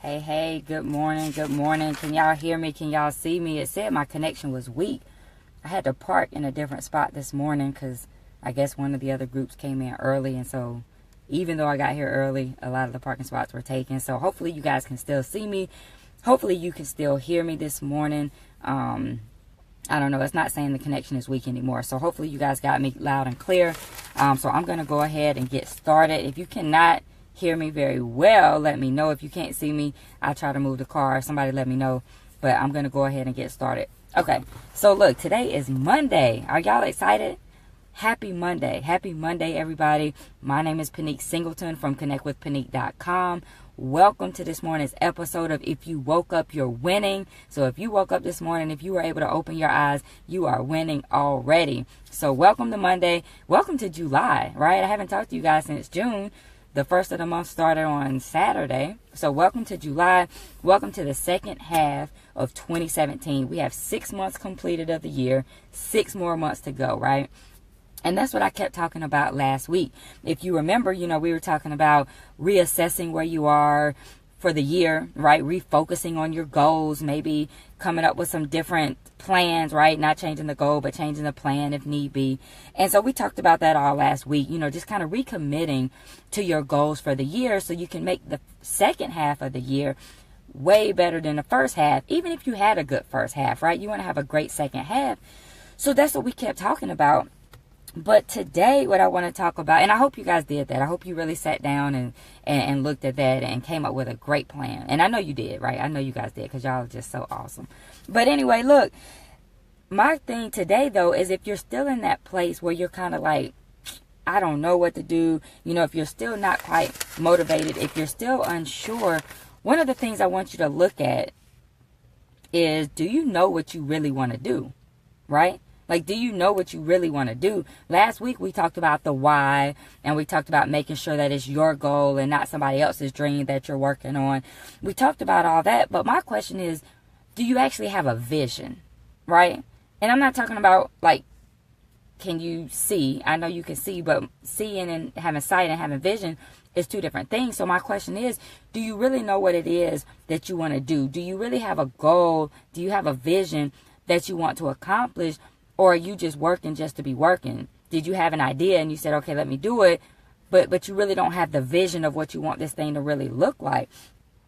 Hey, good morning. Can y'all hear me? Can y'all see me? It said my connection was weak. I had to park in a different spot this morning because I guess one of the other groups came in early. And so even though I got here early, a lot of the parking spots were taken. So hopefully you guys can still see me. Hopefully you can still hear me this morning. I don't know. It's not saying the connection is weak anymore. So hopefully you guys got me loud and clear. So I'm going to go ahead and get started. If you cannot hear me very well, let me know. If you can't see me, I'll try to move the car. Somebody let me know. But I'm going to go ahead and get started. Okay. So look, today is Monday. Are y'all excited? Happy Monday. Happy Monday, everybody. My name is Pinique Singleton from connectwithpinique.com. Welcome to this morning's episode of If You Woke Up, You're Winning. So if you woke up this morning, if you were able to open your eyes, you are winning already. So welcome to Monday. Welcome to July, right? I haven't talked to you guys since June. The first of the month started on Saturday. So welcome to July. Welcome to the second half of 2017. We have 6 months completed of the year, 6 more months to go, right? And that's what I kept talking about last week. If you remember, we were talking about reassessing where you are for the year, right? Refocusing on your goals, maybe coming up with some different plans, right? Not changing the goal, but changing the plan if need be. And so we talked about that all last week, just kind of recommitting to your goals for the year so you can make the second half of the year way better than the first half, even if you had a good first half, right? You want to have a great second half. So that's what we kept talking about. But today, what I want to talk about, and I hope you guys did that. I hope you really sat down and looked at that and came up with a great plan. And I know you did, right? I know you guys did because y'all are just so awesome. But anyway, look, my thing today, though, is if you're still in that place where you're kind of like, I don't know what to do, if you're still not quite motivated, if you're still unsure, one of the things I want you to look at is, do you know what you really want to do, right? Like, do you know what you really want to do? Last week, we talked about the why, and we talked about making sure that it's your goal and not somebody else's dream that you're working on. We talked about all that, but my question is, do you actually have a vision, right? And I'm not talking about, like, can you see? I know you can see, but seeing and having sight and having vision is two different things. So my question is, do you really know what it is that you want to do? Do you really have a goal? Do you have a vision that you want to accomplish? Or are you just working just to be working? Did you have an idea and you said, okay, let me do it, but you really don't have the vision of what you want this thing to really look like?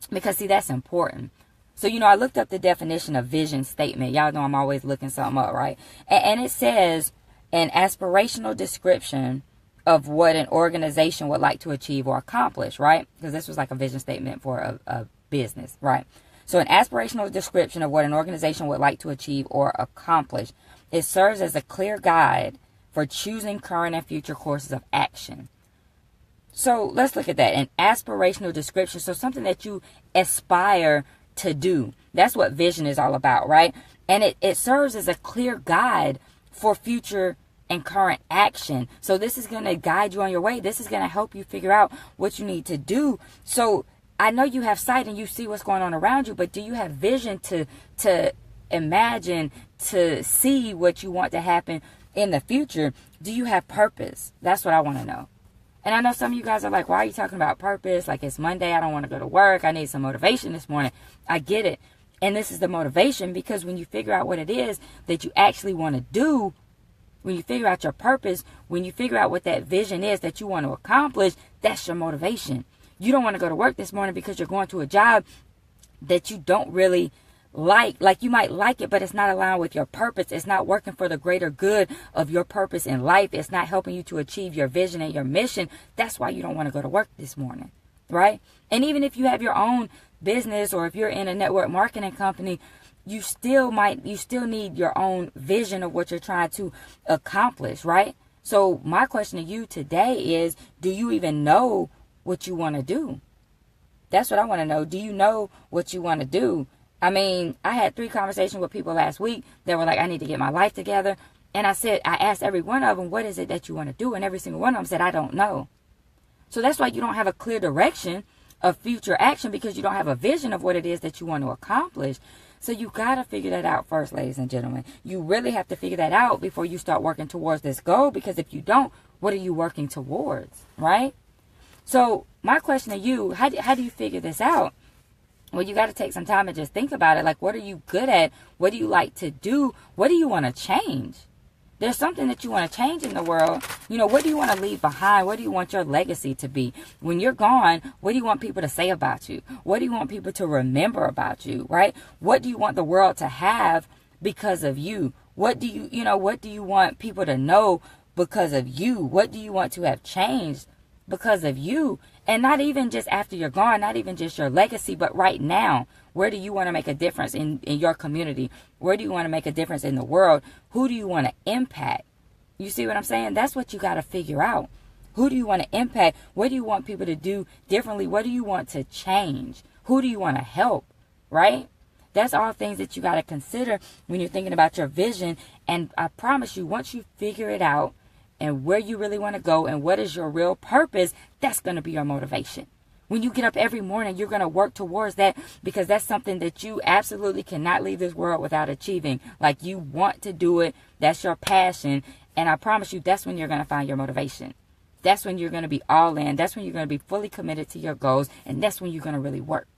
Because, see, that's important. So, I looked up the definition of vision statement. Y'all know I'm always looking something up, right? And it says an aspirational description of what an organization would like to achieve or accomplish, right? Because this was like a vision statement for a business, right? So an aspirational description of what an organization would like to achieve or accomplish. It serves as a clear guide for choosing current and future courses of action. So let's look at that. An aspirational description. So something that you aspire to do. That's what vision is all about, right? And it serves as a clear guide for future and current action. So this is going to guide you on your way. This is going to help you figure out what you need to do. So I know you have sight and you see what's going on around you, but do you have vision to imagine, to see what you want to happen in the future? Do you have purpose? That's what I want to know. And I know some of you guys are like, why are you talking about purpose? Like, it's Monday. I don't want to go to work. I need some motivation this morning. I get it. And this is the motivation, because when you figure out what it is that you actually want to do, when you figure out your purpose, when you figure out what that vision is that you want to accomplish, that's your motivation. You don't want to go to work this morning because you're going to a job that you don't really like. Like, you might like it, but it's not aligned with your purpose. It's not working for the greater good of your purpose in life. It's not helping you to achieve your vision and your mission. That's why you don't want to go to work this morning, right? And even if you have your own business, or if you're in a network marketing company, you still need your own vision of what you're trying to accomplish, right? So my question to you today is, do you even know what you want to do? That's what I want to know. Do you know what you want to do? I mean, I had 3 conversations with people last week that were like, I need to get my life together. And I asked every one of them, what is it that you want to do? And every single one of them said, I don't know. So that's why you don't have a clear direction of future action, because you don't have a vision of what it is that you want to accomplish. So you got to figure that out first, ladies and gentlemen. You really have to figure that out before you start working towards this goal, because if you don't, what are you working towards, right? So my question to you, how do you figure this out? Well, you got to take some time and just think about it. Like, what are you good at? What do you like to do? What do you want to change? There's something that you want to change in the world. You know, what do you want to leave behind? What do you want your legacy to be? When you're gone, what do you want people to say about you? What do you want people to remember about you, right? What do you want the world to have because of you? What do what do you want people to know because of you? What do you want to have changed because of you? And not even just after you're gone, not even just your legacy, but right now. Where do you want to make a difference in your community? Where do you want to make a difference in the world? Who do you want to impact? You see what I'm saying? That's what you got to figure out. Who do you want to impact? What do you want people to do differently? What do you want to change? Who do you want to help? Right? That's all things that you got to consider when you're thinking about your vision. And I promise you, once you figure it out and where you really want to go and what is your real purpose, that's going to be your motivation. When you get up every morning, you're going to work towards that because that's something that you absolutely cannot leave this world without achieving. Like, you want to do it. That's your passion. And I promise you, that's when you're going to find your motivation. That's when you're going to be all in. That's when you're going to be fully committed to your goals. And that's when you're going to really work.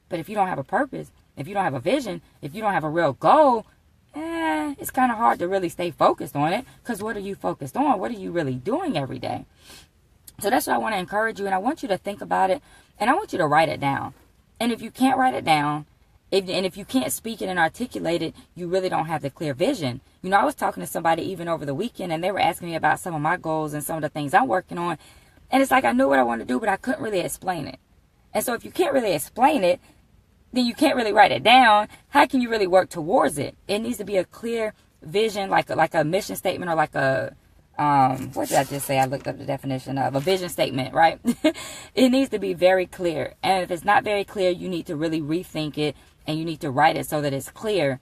But if you don't have a purpose, if you don't have a vision, if you don't have a real goal, it's kind of hard to really stay focused on it. Because what are you focused on? What are you really doing every day? So that's what I want to encourage you, and I want you to think about it, and I want you to write it down. And if you can't write it down, if you can't speak it and articulate it, you really don't have the clear vision. You know, I was talking to somebody even over the weekend, and they were asking me about some of my goals and some of the things I'm working on. And it's like I knew what I wanted to do, but I couldn't really explain it. And so if you can't really explain it, then you can't really write it down. How can you really work towards it? It needs to be a clear vision, like a mission statement, or like a what did I just say? I looked up the definition of a vision statement, right? It needs to be very clear. And if it's not very clear, you need to really rethink it, and you need to write it so that it's clear,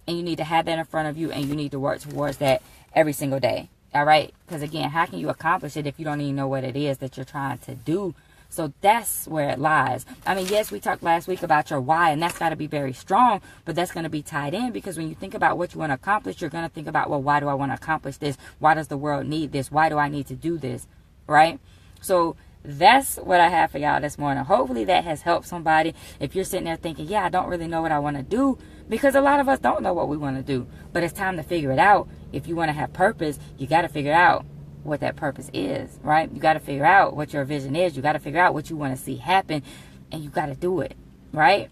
and you need to have that in front of you, and you need to work towards that every single day. All right? Because again, how can you accomplish it if you don't even know what it is that you're trying to do? So that's where it lies. I mean, yes, we talked last week about your why, and that's got to be very strong, but that's going to be tied in because when you think about what you want to accomplish, you're going to think about, well, why do I want to accomplish this? Why does the world need this? Why do I need to do this? Right? So that's what I have for y'all this morning. Hopefully that has helped somebody. If you're sitting there thinking, yeah, I don't really know what I want to do, because a lot of us don't know what we want to do, but it's time to figure it out. If you want to have purpose, you got to figure out what that purpose is, right? You got to figure out what your vision is. You got to figure out what you want to see happen, and you got to do it, right?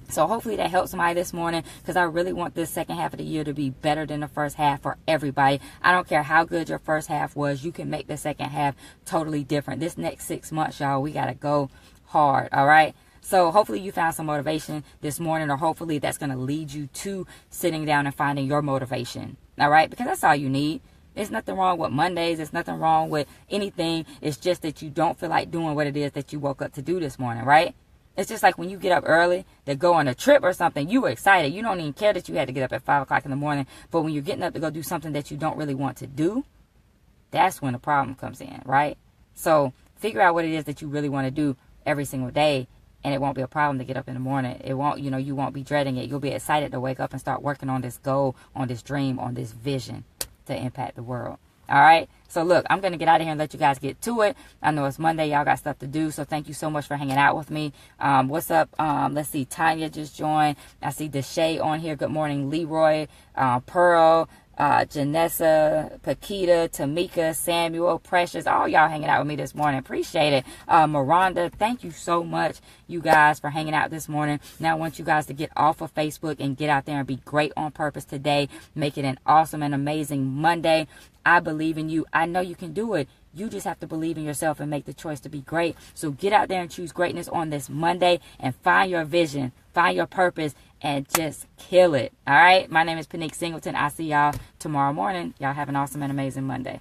So hopefully that helps somebody this morning, because I really want this second half of the year to be better than the first half for everybody. I don't care how good your first half was. You can make the second half totally different. This next 6 months, y'all, we got to go hard, all right? So hopefully you found some motivation this morning, or hopefully that's going to lead you to sitting down and finding your motivation, all right? Because that's all you need. There's nothing wrong with Mondays. There's nothing wrong with anything. It's just that you don't feel like doing what it is that you woke up to do this morning, right? It's just like when you get up early to go on a trip or something, you were excited. You don't even care that you had to get up at 5 o'clock in the morning. But when you're getting up to go do something that you don't really want to do, that's when the problem comes in, right? So figure out what it is that you really want to do every single day, and it won't be a problem to get up in the morning. It won't, you won't be dreading it. You'll be excited to wake up and start working on this goal, on this dream, on this vision to impact the world. All right. So look, I'm going to get out of here and let you guys get to it. I know it's Monday. Y'all got stuff to do. So thank you so much for hanging out with me. What's up? Let's see. Tanya just joined. I see Deshay on here. Good morning, Leroy, Pearl, Janessa, Paquita, Tamika, Samuel, Precious, all y'all hanging out with me this morning. Appreciate it. Miranda, thank you so much, you guys, for hanging out this morning. Now I want you guys to get off of Facebook and get out there and be great on purpose today. Make it an awesome and amazing Monday. I believe in you. I know you can do it. You just have to believe in yourself and make the choice to be great. So get out there and choose greatness on this Monday and find your vision, find your purpose, and just kill it. All right. My name is Pinique Singleton. I'll see y'all tomorrow morning. Y'all have an awesome and amazing Monday.